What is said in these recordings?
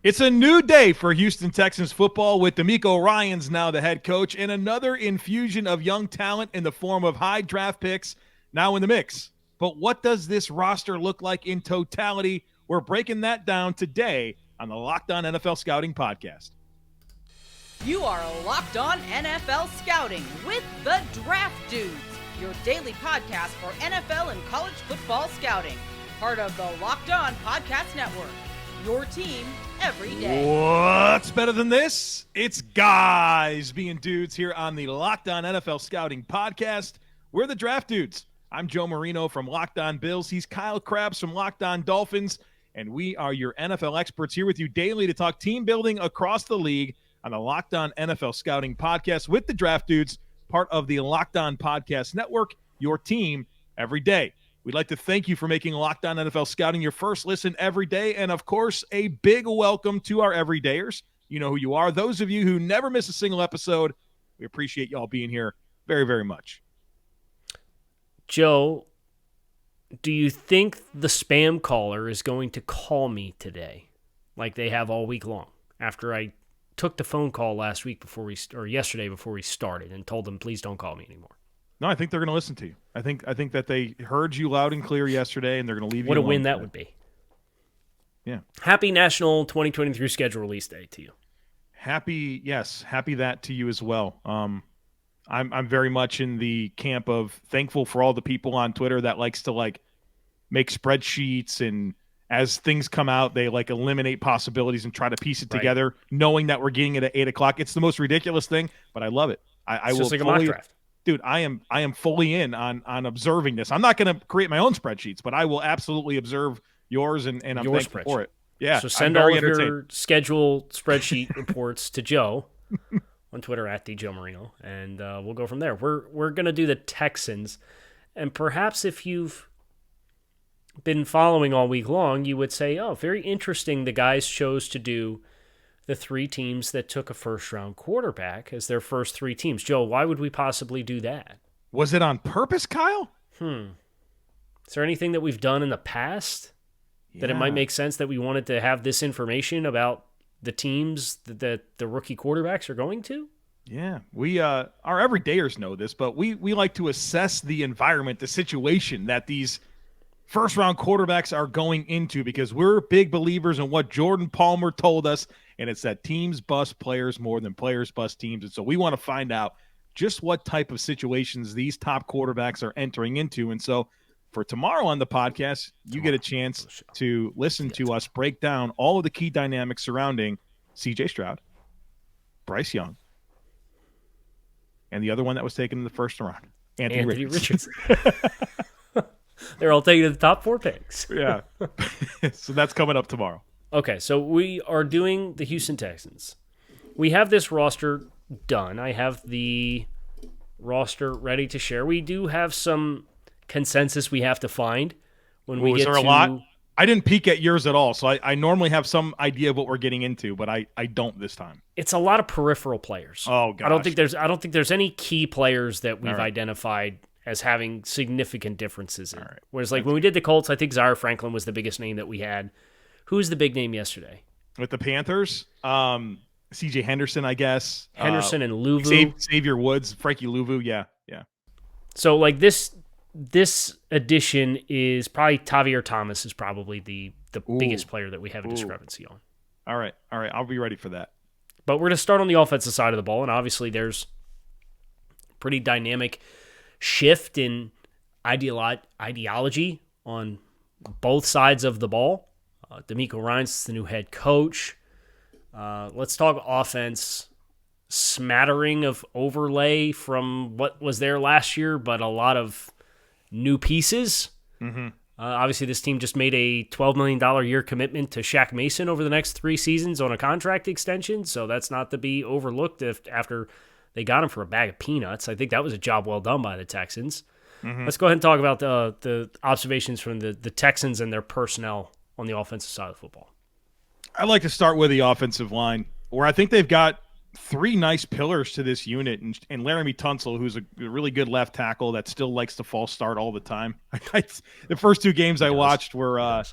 It's a new day for Houston Texans football with DeMeco Ryans now the head coach and another infusion of young talent in the form of high draft picks now in the mix. But what does this roster look like in totality? We're breaking that down today on the Locked On NFL Scouting Podcast. You are Locked On NFL Scouting with the Draft Dudes, your daily podcast for NFL and college football scouting. Part of the Locked On Podcast Network, your team every day. What's better than this? It's guys being dudes here on the Locked On NFL Scouting Podcast. We're the Draft Dudes. I'm Joe Marino from Locked On Bills. He's Kyle Crabbs from Locked On Dolphins. And we are your NFL experts here with you daily to talk team building across the league on the Locked On NFL Scouting Podcast with the Draft Dudes, part of the Locked On Podcast Network, your team every day. We'd like to thank you for making Locked On NFL Scouting your first listen every day. And, of course, a big welcome to our everydayers. You know who you are. Those of you who never miss a single episode, we appreciate y'all being here very, very much. Joe, do you think the spam caller is going to call me today like they have all week long after I took the phone call yesterday before we started and told them, please don't call me anymore? No, I think they're going to listen to you. I think that they heard you loud and clear yesterday, and they're going to leave you alone. What a win that would be. Yeah. Happy National 2023 Schedule Release Day to you. Happy that to you as well. I'm very much in the camp of thankful for all the people on Twitter that likes to make spreadsheets, and as things come out, they eliminate possibilities and try to piece it together, knowing that we're getting it at 8:00. It's the most ridiculous thing, but I love it. I will just like a mock draft. Dude, I am fully in on observing this. I'm not going to create my own spreadsheets, but I will absolutely observe yours, and I'm thankful for it. Yeah. So send all of your schedule spreadsheet reports to Joe on Twitter at @DJoeMarino, and we'll go from there. We're going to do the Texans, and perhaps if you've been following all week long, you would say, oh, very interesting the guys chose to do the three teams that took a first-round quarterback as their first three teams. Joe, why would we possibly do that? Was it on purpose, Kyle? Is there anything that we've done in the past that it might make sense that we wanted to have this information about the teams that the rookie quarterbacks are going to? Yeah, we our everydayers know this, but we like to assess the environment, the situation that these first-round quarterbacks are going into, because we're big believers in what Jordan Palmer told us, and it's that teams bust players more than players bust teams. And so we want to find out just what type of situations these top quarterbacks are entering into. And so for tomorrow on the podcast, you get a chance to listen to us break down all of the key dynamics surrounding CJ Stroud, Bryce Young, and the other one that was taken in the first round, Anthony Richardson. They're all taking the top four picks. Yeah. So that's coming up tomorrow. Okay, so we are doing the Houston Texans. We have this roster done. I have the roster ready to share. We do have some consensus we have to find when we get to... Is there a lot? I didn't peek at yours at all, so I normally have some idea of what we're getting into, but I don't this time. It's a lot of peripheral players. Oh, gosh. I don't think there's any key players that we've identified as having significant differences in. Whereas when we did the Colts, I think Zaire Franklin was the biggest name that we had. Who was the big name yesterday? With the Panthers, CJ Henderson, I guess. Henderson and Louvu. Xavier Woods, Frankie Louvu, yeah. So this addition is probably Tavier Thomas is probably the biggest player that we have a discrepancy on. All right, I'll be ready for that. But we're going to start on the offensive side of the ball, and obviously there's pretty dynamic shift in ideology on both sides of the ball. DeMeco Ryans is the new head coach. Let's talk offense. Smattering of overlay from what was there last year, but a lot of new pieces. Obviously, this team just made a $12 million a year commitment to Shaq Mason over the next 3 seasons on a contract extension, so that's not to be overlooked after they got him for a bag of peanuts. I think that was a job well done by the Texans. Let's go ahead and talk about the observations from the Texans and their personnel on the offensive side of football. I'd like to start with the offensive line, where I think they've got 3 nice pillars to this unit, and Laremy Tunsil, who's a really good left tackle that still likes to false start all the time. The first 2 games I watched were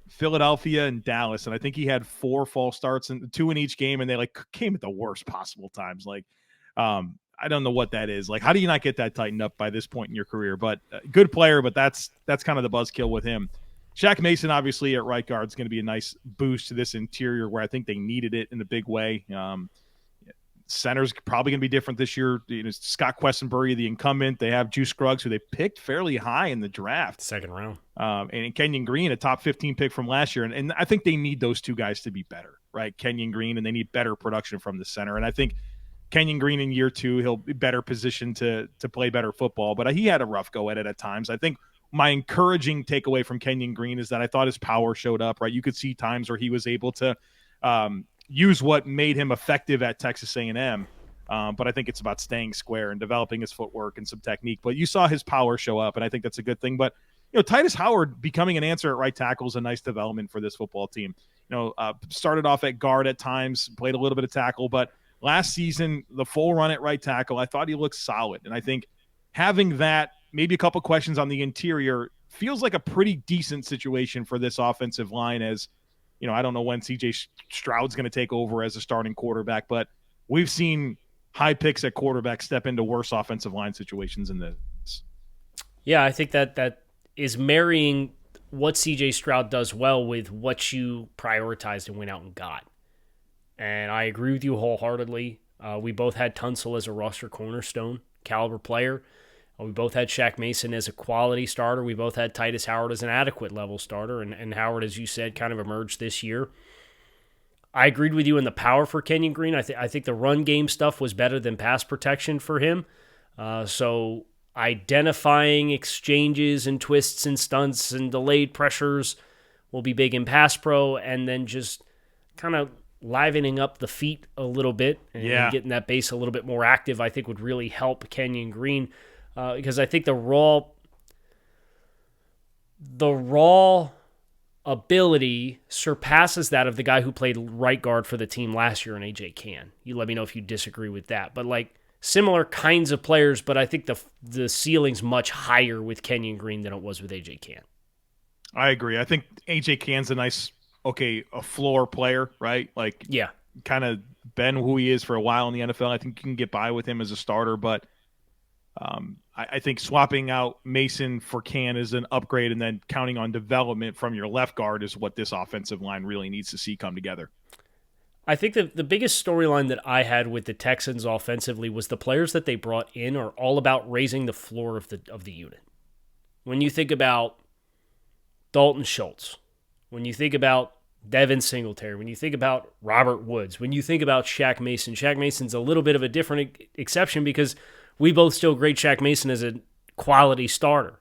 Philadelphia and Dallas, and I think he had 4 false starts and 2 in each game, and they came at the worst possible times. I don't know what that is. How do you not get that tightened up by this point in your career? But good player, but that's kind of the buzzkill with him. Shaq Mason, obviously, at right guard is going to be a nice boost to this interior where I think they needed it in a big way. Center's probably going to be different this year. Scott Quessenberry, the incumbent. They have Juice Scruggs, who they picked fairly high in the draft. Second round. And Kenyon Green, a top 15 pick from last year. And I think they need those two guys to be better, right? Kenyon Green, and they need better production from the center. And I think Kenyon Green in year 2, he'll be better positioned to play better football. But he had a rough go at it at times. I think my encouraging takeaway from Kenyon Green is that I thought his power showed up, right? You could see times where he was able to use what made him effective at Texas A&M. But I think it's about staying square and developing his footwork and some technique. But you saw his power show up, and I think that's a good thing. But, Titus Howard becoming an answer at right tackle is a nice development for this football team. Started off at guard at times, played a little bit of tackle. But last season, the full run at right tackle, I thought he looked solid. And I think having that, maybe a couple questions on the interior, feels like a pretty decent situation for this offensive line as, I don't know when CJ Stroud's going to take over as a starting quarterback, but we've seen high picks at quarterback step into worse offensive line situations than this. Yeah, I think that is marrying what CJ Stroud does well with what you prioritized and went out and got. And I agree with you wholeheartedly. We both had Tunsil as a roster cornerstone caliber player. We both had Shaq Mason as a quality starter. We both had Titus Howard as an adequate level starter. And Howard, as you said, kind of emerged this year. I agreed with you in the power for Kenyon Green. I think the run game stuff was better than pass protection for him. So identifying exchanges and twists and stunts and delayed pressures will be big in pass pro. And then just kind of livening up the feet a little bit and getting that base a little bit more active, I think would really help Kenyon Green. Because I think the raw ability surpasses that of the guy who played right guard for the team last year in AJ Cann. You let me know if you disagree with that. But similar kinds of players, but I think the ceiling's much higher with Kenyon Green than it was with AJ Cann. I agree. I think AJ Cann's a floor player, right? Kind of been who he is for a while in the NFL. I think you can get by with him as a starter, but I think swapping out Mason for Cann is an upgrade, and then counting on development from your left guard is what this offensive line really needs to see come together. I think that the biggest storyline that I had with the Texans offensively was the players that they brought in are all about raising the floor of the unit. When you think about Dalton Schultz, when you think about Devin Singletary, when you think about Robert Woods, when you think about Shaq Mason's a little bit of a different exception because we both still grade Shaq Mason as a quality starter.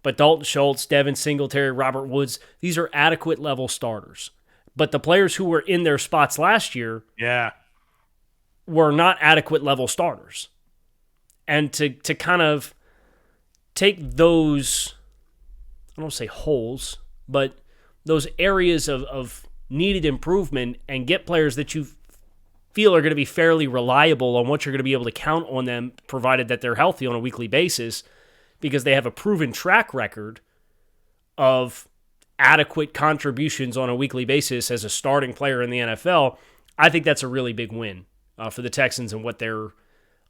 But Dalton Schultz, Devin Singletary, Robert Woods, these are adequate level starters. But the players who were in their spots last year were not adequate level starters. And to kind of take those, I don't want to say holes, but those areas of needed improvement and get players that you feel are going to be fairly reliable on what you're going to be able to count on them, provided that they're healthy on a weekly basis, because they have a proven track record of adequate contributions on a weekly basis as a starting player in the NFL. I think that's a really big win for the Texans and what they're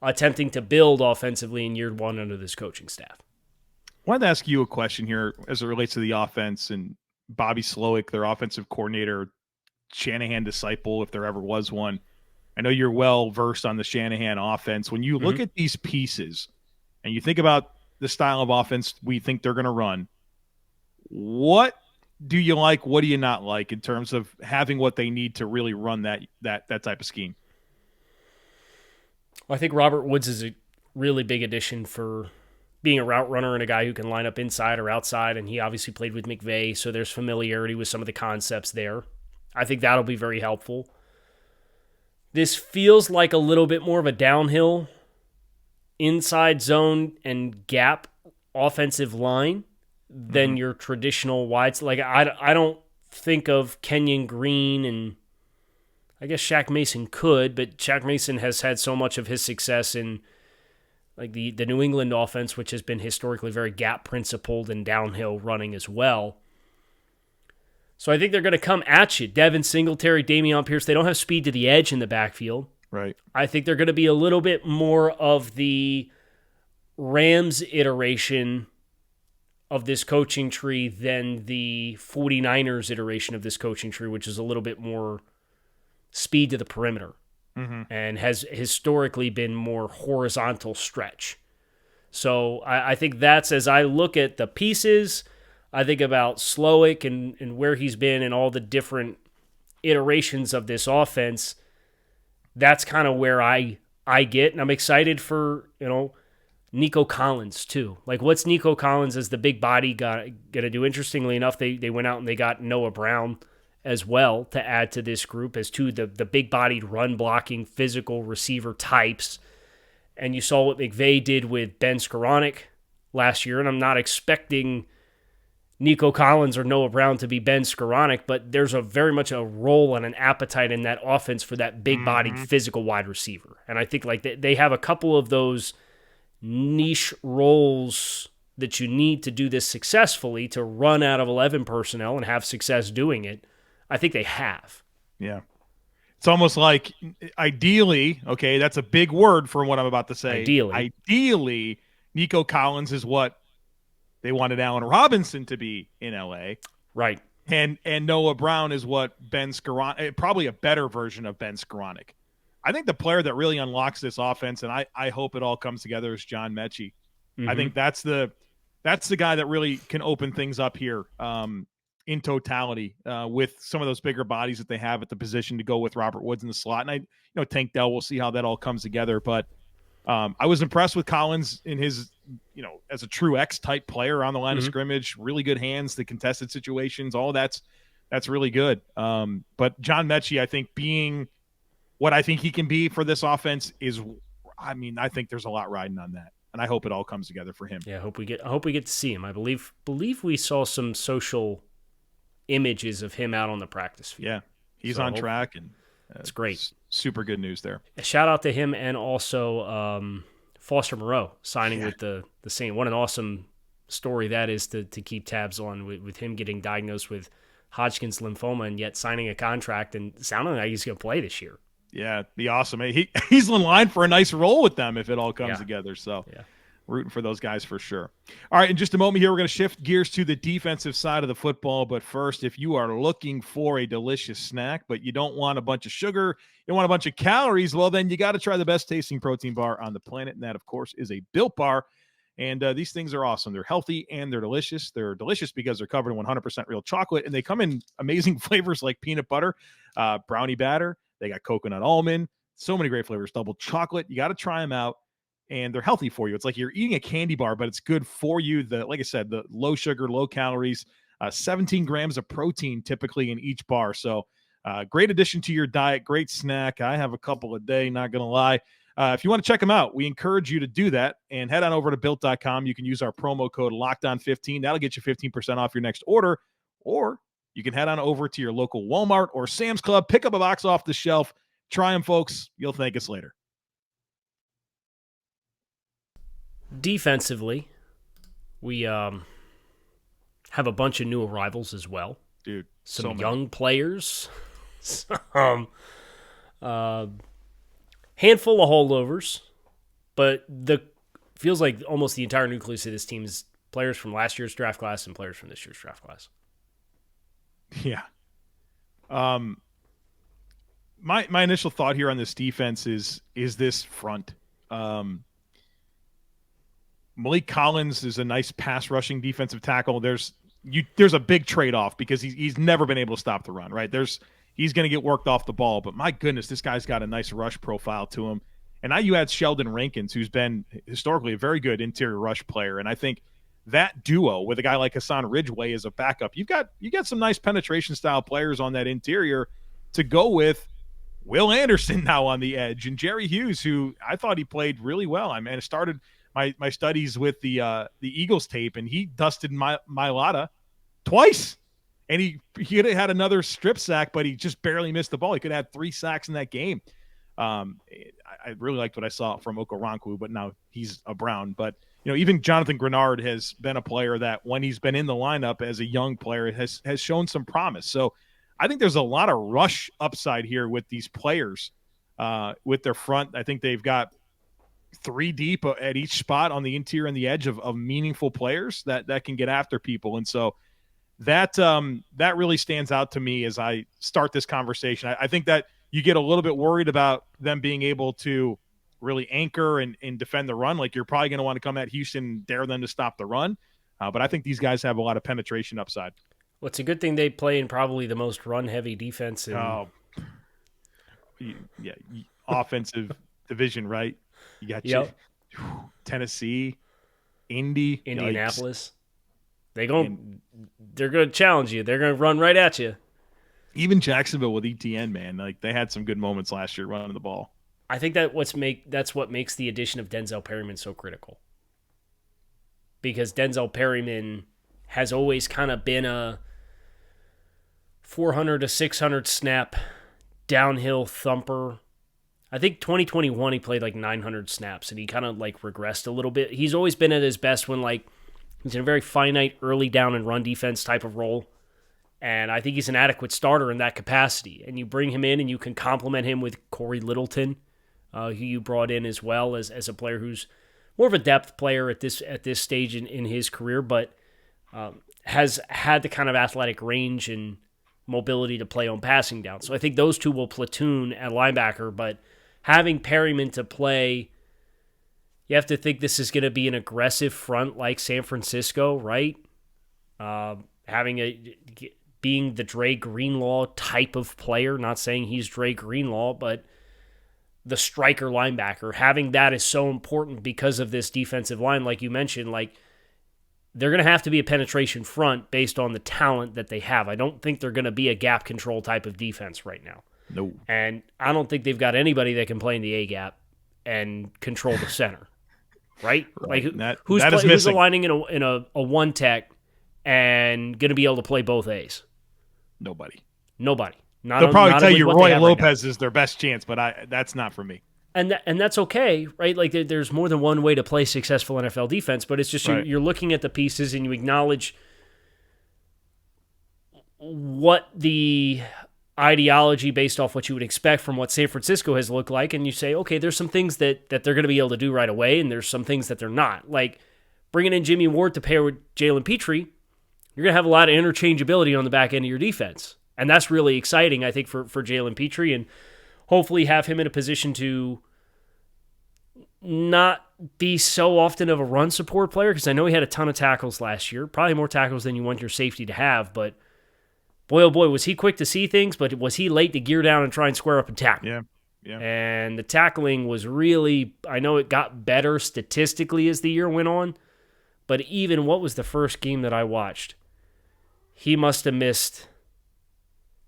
attempting to build offensively in year 1 under this coaching staff. I wanted to ask you a question here as it relates to the offense and Bobby Slowick, their offensive coordinator, Shanahan disciple, if there ever was one. I know you're well versed on the Shanahan offense. When you look at these pieces and you think about the style of offense we think they're going to run, what do you like? What do you not like in terms of having what they need to really run that type of scheme? Well, I think Robert Woods is a really big addition for being a route runner and a guy who can line up inside or outside, and he obviously played with McVay, so there's familiarity with some of the concepts there. I think that'll be very helpful. This feels like a little bit more of a downhill, inside zone and gap offensive line than your traditional wides. I don't think of Kenyon Green, and I guess Shaq Mason could, but Shaq Mason has had so much of his success in the New England offense, which has been historically very gap principled and downhill running as well. So I think they're going to come at you. Devin Singletary, Dameon Pierce, they don't have speed to the edge in the backfield. Right. I think they're going to be a little bit more of the Rams iteration of this coaching tree than the 49ers iteration of this coaching tree, which is a little bit more speed to the perimeter and has historically been more horizontal stretch. So I think that's, as I look at the pieces, I think about Slowick and where he's been and all the different iterations of this offense. That's kind of where I get, and I'm excited for, Nico Collins too. Like, what's Nico Collins as the big body gonna do? Interestingly enough, they went out and they got Noah Brown as well to add to this group as two the big-bodied, run-blocking, physical receiver types. And you saw what McVay did with Ben Skoranek last year, and I'm not expecting Nico Collins or Noah Brown to be Ben Skoranek, but there's a very much a role and an appetite in that offense for that big-bodied, physical wide receiver. And I think like they have a couple of those niche roles that you need to do this successfully to run out of 11 personnel and have success doing it. I think they have. Yeah. It's almost like ideally, okay, that's a big word for what I'm about to say. Ideally, Nico Collins is what they wanted Allen Robinson to be in LA. Right. And Noah Brown is what Ben Skoranek, probably a better version of Ben Skoranek. I think the player that really unlocks this offense, and I hope it all comes together, is John Mechie. I think that's the guy that really can open things up here in totality with some of those bigger bodies that they have at the position to go with Robert Woods in the slot. And Tank Dell, we'll see how that all comes together. But I was impressed with Collins in his, as a true X type player on the line of scrimmage, really good hands, the contested situations, all that's really good. But John Mechie, I think, being what I think he can be for this offense is, I think there's a lot riding on that. And I hope it all comes together for him. Yeah, I hope we get to see him. I believe we saw some social images of him out on the practice field. Yeah, he's on track, and it's great. Super good news there. A shout out to him and also Foster Moreau signing with the Saints. What an awesome story that is to keep tabs on with him getting diagnosed with Hodgkin's lymphoma and yet signing a contract and sounding like he's going to play this year. Yeah, be awesome. He's in line for a nice role with them if it all comes together. So rooting for those guys for sure. All right, in just a moment here, we're going to shift gears to the defensive side of the football. But first, if you are looking for a delicious snack, but you don't want a bunch of sugar, you don't want a bunch of calories, well, then you got to try the best tasting protein bar on the planet. And that, of course, is a Built Bar. And these things are awesome. They're healthy and they're delicious. They're delicious because they're covered in 100% real chocolate. And they come in amazing flavors like peanut butter, brownie batter. They got coconut almond, so many great flavors, double chocolate. You got to try them out, and they're healthy for you. It's like you're eating a candy bar, but it's good for you. Like I said, the low sugar, low calories, 17 grams of protein typically in each bar. So great addition to your diet, great snack. I have a couple a day, not going to lie. If you want to check them out, we encourage you to do that and head on over to Built.com. You can use our promo code LOCKEDON15. That'll get you 15% off your next order, or you can head on over to your local Walmart or Sam's Club, pick up a box off the shelf. Try them, folks. You'll thank us later. Defensively, we have a bunch of new arrivals as well. Dude, some young players. Some handful of holdovers, but feels like almost the entire nucleus of this team is players from last year's draft class and players from this year's draft class. Yeah. My initial thought here on this defense is this front. Maliek Collins is a nice pass rushing defensive tackle. There's a big trade-off because he's never been able to stop the run, right? He's going to get worked off the ball, but my goodness, this guy's got a nice rush profile to him. And now you add Sheldon Rankings, who's been historically a very good interior rush player, and I think that duo with a guy like Hassan Ridgeway as a backup, you got some nice penetration style players on that interior to go with. Will Anderson now on the edge, and Jerry Hughes, who I thought he played really well. I started my studies with the Eagles tape, and he dusted Mailata twice, and he could have had another strip sack, but he just barely missed the ball. He could have had 3 sacks in that game. I really liked what I saw from Okoronkwo, but now he's a Brown. But even Jonathan Grenard has been a player that when he's been in the lineup as a young player has shown some promise. So I think there's a lot of rush upside here with these players with their front. I think they've got 3 deep at each spot on the interior and the edge of meaningful players that can get after people. And so that really stands out to me as I start this conversation. I think that you get a little bit worried about them being able to really anchor and defend the run. Like, you're probably going to want to come at Houston and dare them to stop the run. But I think these guys have a lot of penetration upside. Well, it's a good thing they play in probably the most run-heavy defense. Offensive division, right? You got Tennessee, Indianapolis. They're going to challenge you. They're going to run right at you. Even Jacksonville with ETN, man, like, they had some good moments last year running the ball. I think that's what makes the addition of Denzel Perryman so critical. Because Denzel Perryman has always kind of been a 400 to 600 snap downhill thumper. I think 2021 he played like 900 snaps and he kind of like regressed a little bit. He's always been at his best when like he's in a very finite early down and run defense type of role. And I think he's an adequate starter in that capacity. And you bring him in and you can complement him with Corey Littleton, who you brought in as well as a player who's more of a depth player at this stage in his career, but has had the kind of athletic range and mobility to play on passing down. So I think those two will platoon at linebacker, but having Perryman to play, you have to think this is going to be an aggressive front like San Francisco, right? Being the Dre Greenlaw type of player, not saying he's Dre Greenlaw, but the striker linebacker, having that is so important because of this defensive line, like you mentioned. Like, they're going to have to be a penetration front based on the talent that they have. I don't think they're going to be a gap control type of defense right now. No. And I don't think they've got anybody that can play in the A-gap and control the center, right? Like, who's aligning in a one tech and going to be able to play both A's? Nobody. They'll probably tell you Roy Lopez is their best chance, but that's not for me. And that's okay, right? Like, there's more than one way to play successful NFL defense, but it's just you're looking at the pieces and you acknowledge what the ideology based off what you would expect from what San Francisco has looked like, and you say, okay, there's some things that they're going to be able to do right away, and there's some things that they're not. Like, bringing in Jimmie Ward to pair with Jalen Pitre, you're going to have a lot of interchangeability on the back end of your defense. And that's really exciting, I think, for Jalen Pitre, and hopefully have him in a position to not be so often of a run support player, because I know he had a ton of tackles last year, probably more tackles than you want your safety to have, but boy, oh boy, was he quick to see things, but was he late to gear down and try and square up and tackle? Yeah. And the tackling was really, I know it got better statistically as the year went on, but even what was the first game that I watched? He must have missed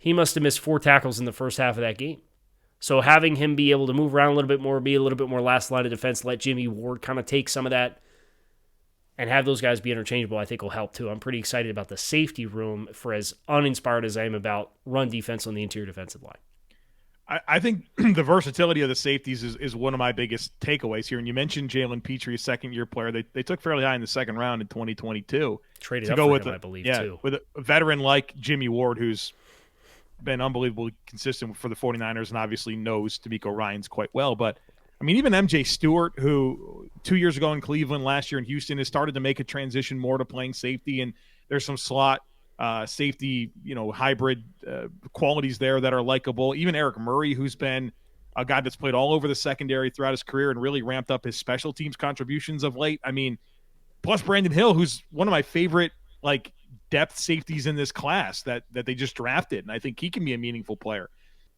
4 tackles in the first half of that game. So having him be able to move around a little bit more, be a little bit more last line of defense, let Jimmie Ward kind of take some of that and have those guys be interchangeable, I think will help too. I'm pretty excited about the safety room for as uninspired as I am about run defense on the interior defensive line. I think the versatility of the safeties is one of my biggest takeaways here. And you mentioned Jalen Pitre, a second-year player. They took fairly high in the second round in 2022. Traded to up go for with him, I believe, too. With a veteran like Jimmie Ward, who's been unbelievably consistent for the 49ers and obviously knows DeMeco Ryans quite well. But, I mean, even MJ Stewart, who 2 years ago in Cleveland, last year in Houston, has started to make a transition more to playing safety. And there's some slot safety, hybrid qualities there that are likable. Even Eric Murray, who's been a guy that's played all over the secondary throughout his career and really ramped up his special teams contributions of late. I mean, plus Brandon Hill, who's one of my favorite, depth safeties in this class that they just drafted. And I think he can be a meaningful player.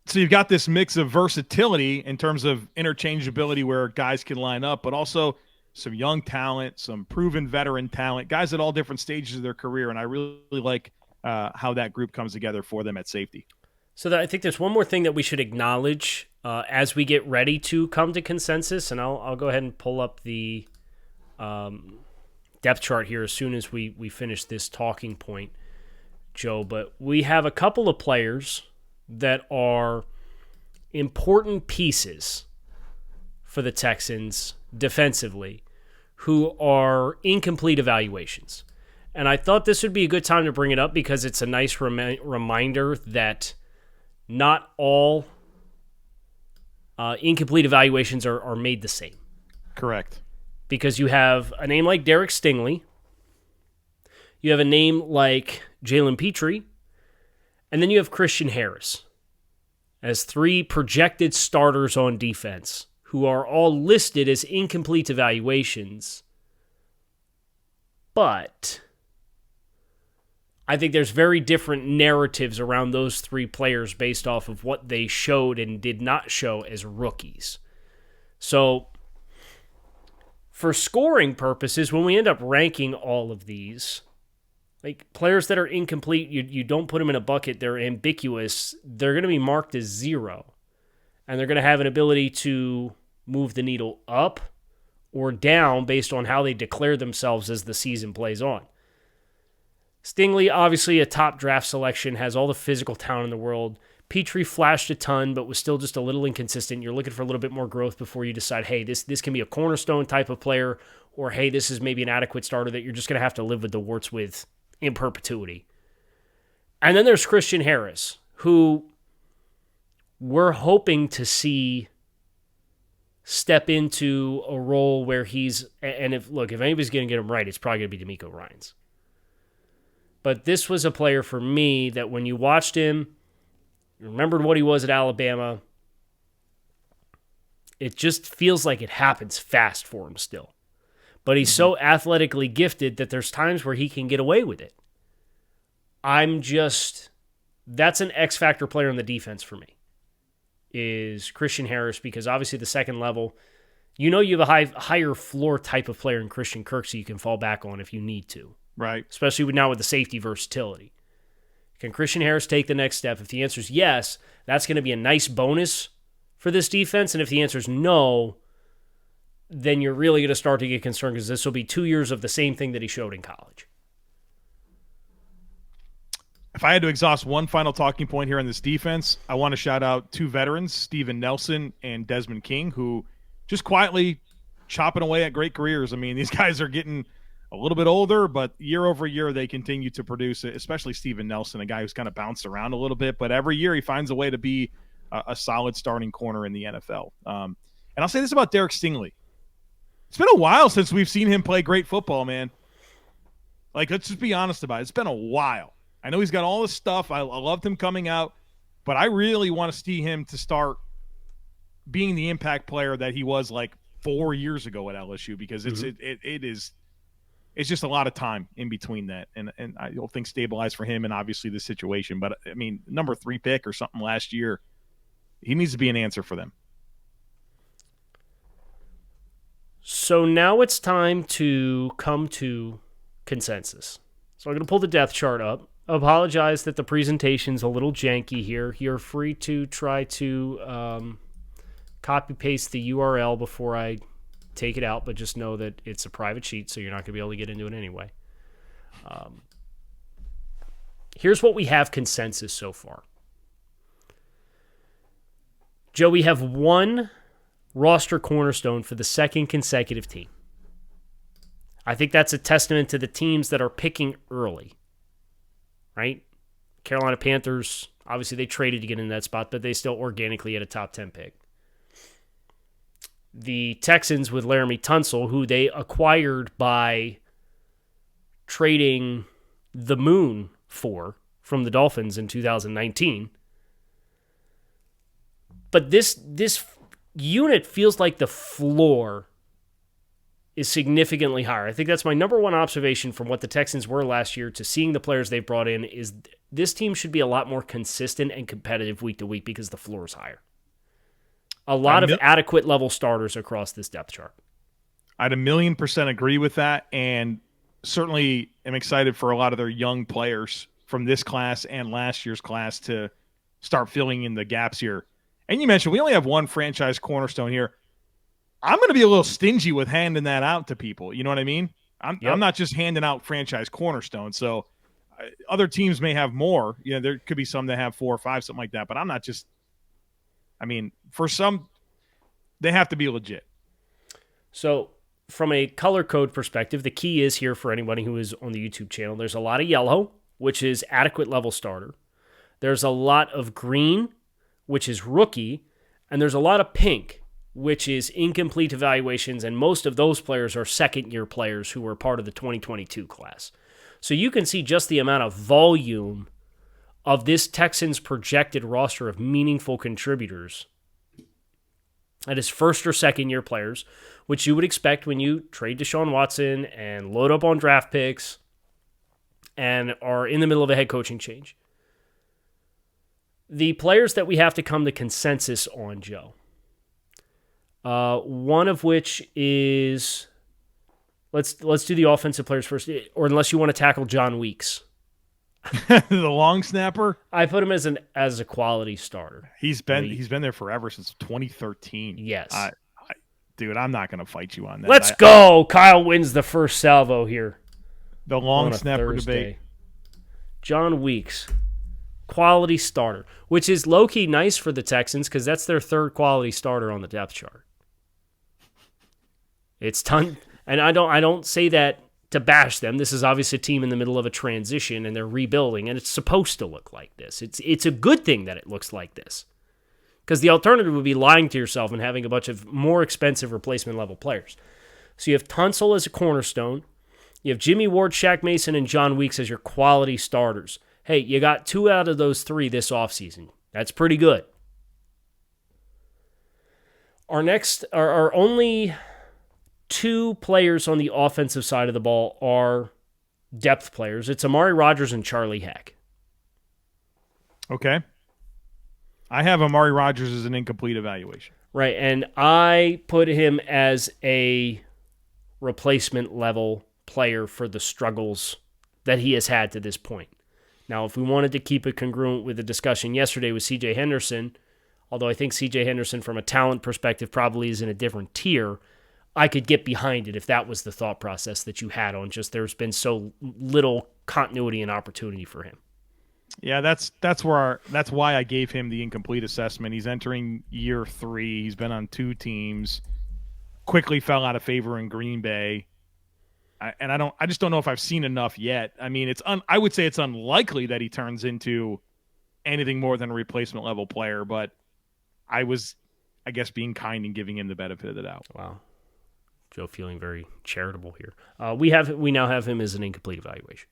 So you've got this mix of versatility in terms of interchangeability where guys can line up, but also some young talent, some proven veteran talent, guys at all different stages of their career. And I really like how that group comes together for them at safety. So I think there's one more thing that we should acknowledge as we get ready to come to consensus. And I'll go ahead and pull up the depth chart here as soon as we finish this talking point, Joe. But we have a couple of players that are important pieces for the Texans defensively who are incomplete evaluations. And I thought this would be a good time to bring it up because it's a nice reminder that not all incomplete evaluations are made the same. Correct. Because you have a name like Derek Stingley, you have a name like Jalen Pitre, and then you have Christian Harris as 3 projected starters on defense who are all listed as incomplete evaluations. But I think there's very different narratives around those 3 players based off of what they showed and did not show as rookies. So for scoring purposes, when we end up ranking all of these, like players that are incomplete, you don't put them in a bucket, they're ambiguous, they're going to be marked as 0. And they're going to have an ability to move the needle up or down based on how they declare themselves as the season plays on. Stingley, obviously a top draft selection, has all the physical talent in the world. Pitre flashed a ton, but was still just a little inconsistent. You're looking for a little bit more growth before you decide, hey, this can be a cornerstone type of player, or hey, this is maybe an adequate starter that you're just going to have to live with the warts with in perpetuity. And then there's Christian Harris, who we're hoping to see step into a role where he's, and if anybody's going to get him right, it's probably going to be DeMeco Ryans. But this was a player for me that when you watched him, you remembered what he was at Alabama, it just feels like it happens fast for him still. But he's so athletically gifted that there's times where he can get away with it. That's an X factor player on the defense for me, is Christian Harris, because obviously the second level, you have a higher floor type of player in Christian Kirk, so you can fall back on if you need to. Right. Especially now with the safety versatility. Can Christian Harris take the next step? If the answer is yes, that's going to be a nice bonus for this defense. And if the answer is no, then you're really going to start to get concerned because this will be 2 years of the same thing that he showed in college. If I had to exhaust one final talking point here on this defense, I want to shout out 2 veterans, Steven Nelson and Desmond King, who just quietly chopping away at great careers. I mean, these guys are getting a little bit older, but year over year they continue to produce it, especially Steven Nelson, a guy who's kind of bounced around a little bit, but every year he finds a way to be a solid starting corner in the NFL. And I'll say this about Derek Stingley. It's been a while since we've seen him play great football, man. Like, let's just be honest about it. It's been a while. I know he's got all this stuff. I loved him coming out, but I really want to see him to start being the impact player that he was like 4 years ago at LSU, because it's just a lot of time in between that, and I don't think stabilized for him and obviously the situation. But I mean, number 3 pick or something last year, he needs to be an answer for them. So now it's time to come to consensus. So I'm going to pull the depth chart up. Apologize that the presentation's a little janky here. You're free to try to copy paste the URL before I take it out, but just know that it's a private sheet, so you're not going to be able to get into it anyway. Here's what we have consensus so far. Joe, we have 1 roster cornerstone for the second consecutive team. I think that's a testament to the teams that are picking early, right? Carolina Panthers, obviously they traded to get in that spot, but they still organically had a top 10 pick. The Texans with Laremy Tunsil, who they acquired by trading the moon from the Dolphins in 2019. But this unit feels like the floor is significantly higher. I think that's my number one observation from what the Texans were last year to seeing the players they've brought in is this team should be a lot more consistent and competitive week to week because the floor is higher. A lot of adequate level starters across this depth chart. I'd 1,000,000% agree with that, and certainly am excited for a lot of their young players from this class and last year's class to start filling in the gaps here. And you mentioned we only have 1 franchise cornerstone here. I'm going to be a little stingy with handing that out to people. You know what I mean? I'm not just handing out franchise cornerstone. So other teams may have more. You know, there could be some that have 4 or 5, something like that. But I'm not just – I mean, for some, they have to be legit. So from a color code perspective, the key is here for anybody who is on the YouTube channel, there's a lot of yellow, which is adequate level starter. There's a lot of green, which is rookie, and there's a lot of pink, which is incomplete evaluations, and most of those players are second-year players who were part of the 2022 class. So you can see just the amount of volume of this Texans projected roster of meaningful contributors that is first or second-year players, which you would expect when you trade Deshaun Watson and load up on draft picks and are in the middle of a head coaching change. The players that we have to come to consensus on, Joe, one of which is, let's do the offensive players first, or unless you want to tackle John Weeks. The long snapper. I put him as a quality starter. He's been there forever since 2013. Yes, dude, I'm not going to fight you on that. Let's go. Kyle wins the first salvo here. The long snapper debate. John Weeks, quality starter, which is low-key nice for the Texans because that's their third quality starter on the depth chart. It's ton, and I don't say that to bash them. This is obviously a team in the middle of a transition, and they're rebuilding, and it's supposed to look like this. It's a good thing that it looks like this, because the alternative would be lying to yourself and having a bunch of more expensive replacement-level players. So you have Tunsil as a cornerstone. You have Jimmie Ward, Shaq Mason, and John Weeks as your quality starters. Hey, you got 2 out of those 3 this offseason. That's pretty good. Our only 2 players on the offensive side of the ball are depth players. It's Amari Rodgers and Charlie Heck. Okay. I have Amari Rodgers as an incomplete evaluation. Right, and I put him as a replacement level player for the struggles that he has had to this point. Now, if we wanted to keep it congruent with the discussion yesterday with CJ Henderson, although I think CJ Henderson from a talent perspective probably is in a different tier, I could get behind it if that was the thought process that you had on just there's been so little continuity and opportunity for him. Yeah, that's why I gave him the incomplete assessment. He's entering year 3. He's been on 2 teams. Quickly fell out of favor in Green Bay. I just don't know if I've seen enough yet. I mean, I would say it's unlikely that he turns into anything more than a replacement level player, but I was, I guess, being kind and giving him the benefit of the doubt. Wow. Joe feeling very charitable here. We now have him as an incomplete evaluation.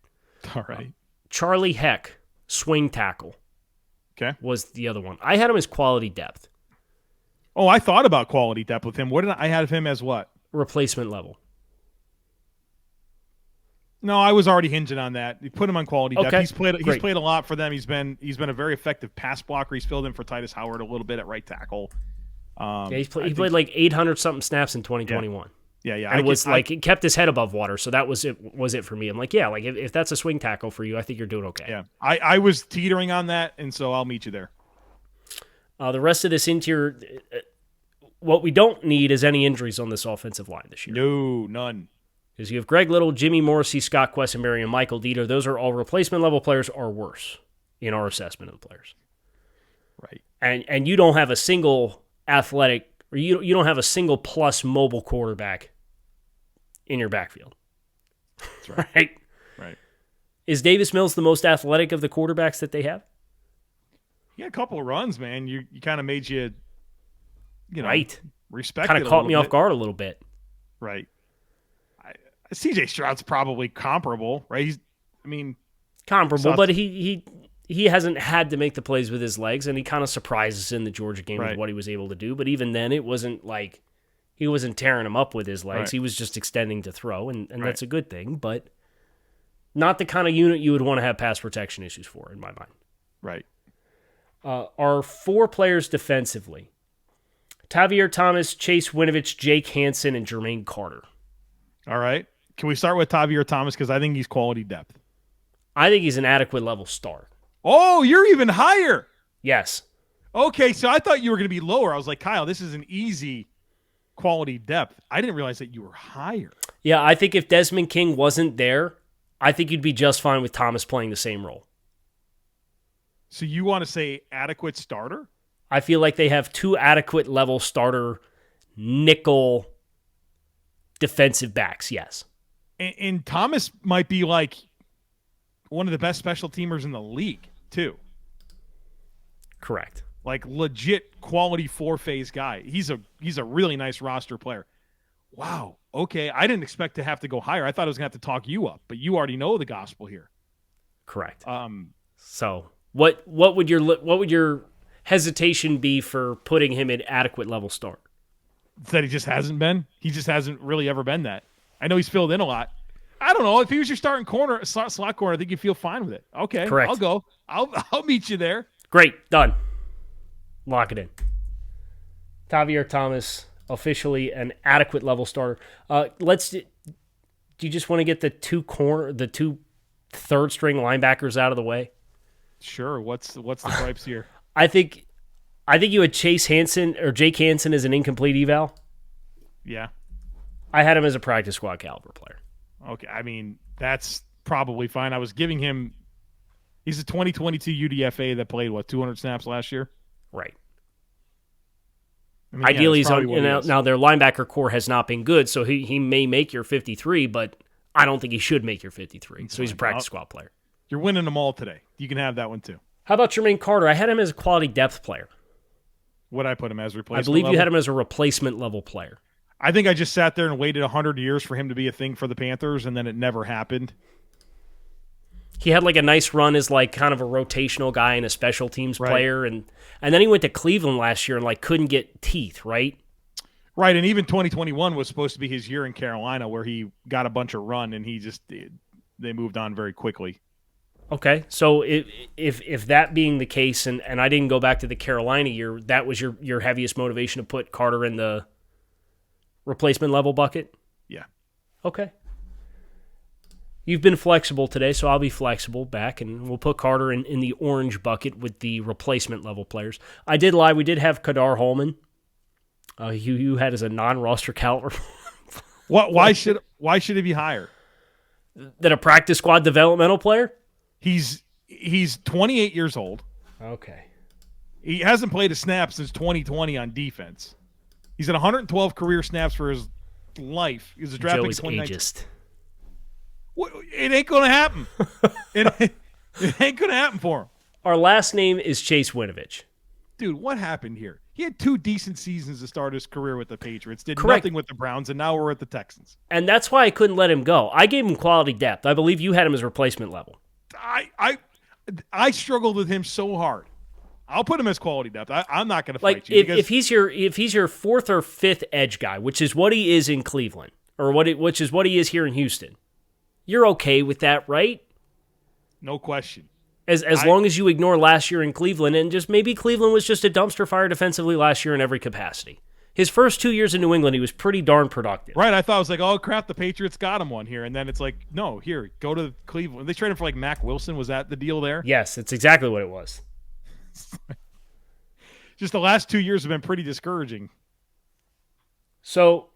All right. Charlie Heck, swing tackle. Okay. Was the other one. I had him as quality depth. Oh, I thought about quality depth with him. What did I have him as what? Replacement level. No, I was already hinging on that. You put him on quality depth. Okay. He's played a lot for them. He's been a very effective pass blocker. He's filled in for Titus Howard a little bit at right tackle. He played like 800 something snaps in 2021. Yeah. And it kept his head above water. So that was it for me. I'm like, yeah, like if that's a swing tackle for you, I think you're doing okay. Yeah, I was teetering on that, and so I'll meet you there. The rest of this interior, what we don't need is any injuries on this offensive line this year. No, none. Because you have Greg Little, Jimmy Morrissey, Scott Quessenberry, and Michael Dieter. Those are all replacement level players or worse in our assessment of the players. Right. And you don't have a single athletic, or you don't have a single plus mobile quarterback in your backfield. That's right. Right? Right. Is Davis Mills the most athletic of the quarterbacks that they have? He had a couple of runs, man. You kind of made you right. Respect. Kind of caught me off guard a little bit. Right. CJ Stroud's probably comparable, right? Comparable, but he hasn't had to make the plays with his legs, and he kind of surprises in the Georgia game with what he was able to do. But even then, it wasn't like he wasn't tearing him up with his legs. Right. He was just extending to throw, and that's a good thing, but not the kind of unit you would want to have pass protection issues for, in my mind. Right. Our 4 players defensively: Tavier Thomas, Chase Winovich, Jake Hansen, and Jermaine Carter. All right. Can we start with Tavier Thomas? Because I think he's quality depth. I think he's an adequate level star. Oh, you're even higher. Yes. Okay, so I thought you were going to be lower. I was like, Kyle, this is an easy quality depth. I didn't realize that you were higher. Yeah, I think if Desmond King wasn't there, I think you'd be just fine with Thomas playing the same role. So you want to say adequate starter? I feel like they have 2 adequate level starter nickel defensive backs, yes. And Thomas might be like one of the best special teamers in the league, too. Correct. Like legit quality 4-phase guy. He's a really nice roster player. Wow. Okay. I didn't expect to have to go higher. I thought I was going to have to talk you up, but you already know the gospel here. Correct. So what would your hesitation be for putting him in adequate level start? That he just hasn't been. He just hasn't really ever been that. I know he's filled in a lot. I don't know. If he was your starting slot corner, I think you feel fine with it. Okay. Correct. I'll go. I'll meet you there. Great. Done. Lock it in. Tavierre Thomas, officially an adequate level starter. Do you just want to get the two third string linebackers out of the way? Sure. What's the gripes here? I think you had Jake Hansen as an incomplete eval. Yeah. I had him as a practice squad caliber player. Okay. I mean, that's probably fine. I was giving him – he's a 2022 UDFA that played, 200 snaps last year? Right. I mean, ideally, yeah, now their linebacker core has not been good, so he may make your 53, but I don't think he should make your 53. So he's a practice squad player. You're winning them all today. You can have that one too. How about Jermaine Carter? I had him as a quality depth player. What I put him as replacement? I believe level? You had him as a replacement level player. I think I just sat there and waited 100 years for him to be a thing for the Panthers, and then it never happened. He had like a nice run as like kind of a rotational guy and a special teams player, and then he went to Cleveland last year and like couldn't get teeth, right? Right, and even 2021 was supposed to be his year in Carolina where he got a bunch of run and they moved on very quickly. Okay, so if that being the case, and I didn't go back to the Carolina year, that was your heaviest motivation to put Carter in the replacement level bucket? Yeah. Okay. You've been flexible today, so I'll be flexible back, and we'll put Carter in the orange bucket with the replacement level players. I did lie. We did have Kadar Holman. You had as a non-roster caliber. Why should he be higher than a practice squad developmental player? He's 28 years old. Okay. He hasn't played a snap since 2020 on defense. He's at 112 career snaps for his life. He was a draft pick in 2019. Ageist. It ain't going to happen. It ain't going to happen for him. Our last name is Chase Winovich. Dude, what happened here? He had 2 decent seasons to start his career with the Patriots, did Correct. Nothing with the Browns, and now we're at the Texans. And that's why I couldn't let him go. I gave him quality depth. I believe you had him as replacement level. I struggled with him so hard. I'll put him as quality depth. I'm not going to fight you. If he's your fourth or fifth edge guy, which is what he is in Cleveland, or which is what he is here in Houston, you're okay with that, right? No question. As long as you ignore last year in Cleveland, and just maybe Cleveland was just a dumpster fire defensively last year in every capacity. His first 2 years in New England, he was pretty darn productive. Right, I thought it was like, oh crap, the Patriots got him one here, and then it's like, no, here, go to Cleveland. They traded him for like Mac Wilson. Was that the deal there? Yes, it's exactly what it was. Just the last 2 years have been pretty discouraging. So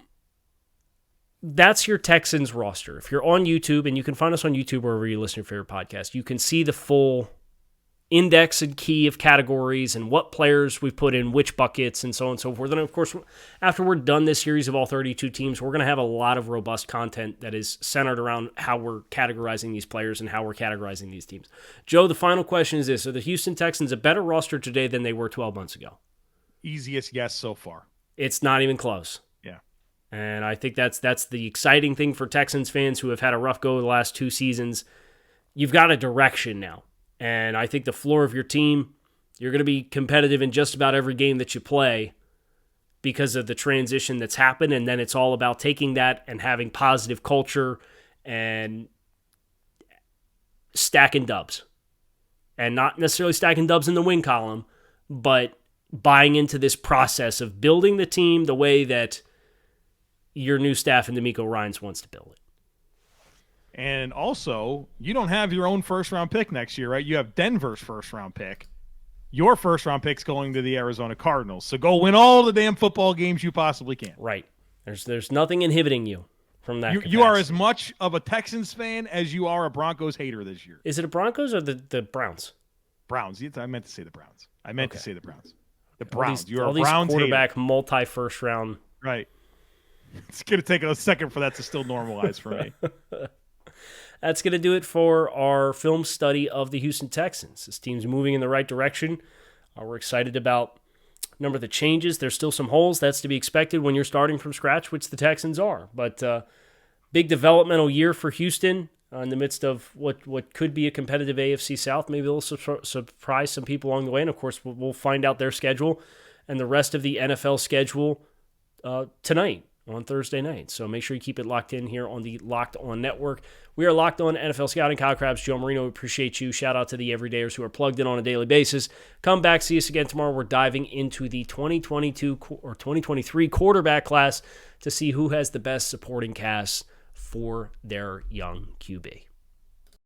that's your Texans roster. If you're on YouTube, and you can find us on YouTube wherever you listen to your favorite podcast, you can see the full index and key of categories and what players we've put in which buckets and so on and so forth. And of course, after we're done this series of all 32 teams, we're going to have a lot of robust content that is centered around how we're categorizing these players and how we're categorizing these teams. Joe, the final question is this: are the Houston Texans a better roster today than they were 12 months ago? Easiest guess so far. It's not even close. Yeah. And I think that's the exciting thing for Texans fans who have had a rough go the last 2 seasons. You've got a direction now. And I think the floor of your team, you're going to be competitive in just about every game that you play because of the transition that's happened. And then it's all about taking that and having positive culture and stacking dubs. And not necessarily stacking dubs in the win column, but buying into this process of building the team the way that your new staff and DeMeco Ryans wants to build it. And also, you don't have your own first-round pick next year, right? You have Denver's first-round pick. Your first-round pick's going to the Arizona Cardinals. So go win all the damn football games you possibly can. Right. There's nothing inhibiting you from that. You are as much of a Texans fan as you are a Broncos hater this year. Is it a Broncos or the Browns? Browns. I meant to say the Browns. The Browns. The You're a Browns quarterback hater. multi-first round. Right. It's going to take a second for that to still normalize for me. That's going to do it for our film study of the Houston Texans. This team's moving in the right direction. We're excited about a number of the changes. There's still some holes. That's to be expected when you're starting from scratch, which the Texans are. But big developmental year for Houston in the midst of what could be a competitive AFC South. Maybe they'll surprise some people along the way. And, of course, we'll find out their schedule and the rest of the NFL schedule tonight on Thursday night. So make sure you keep it locked in here on the Locked On Network. We are Locked On NFL Scouting. Kyle Crabbs, Joe Marino, we appreciate you. Shout out to the everydayers who are plugged in on a daily basis. Come back, see us again tomorrow. We're diving into the 2022 or 2023 quarterback class to see who has the best supporting cast for their young QB.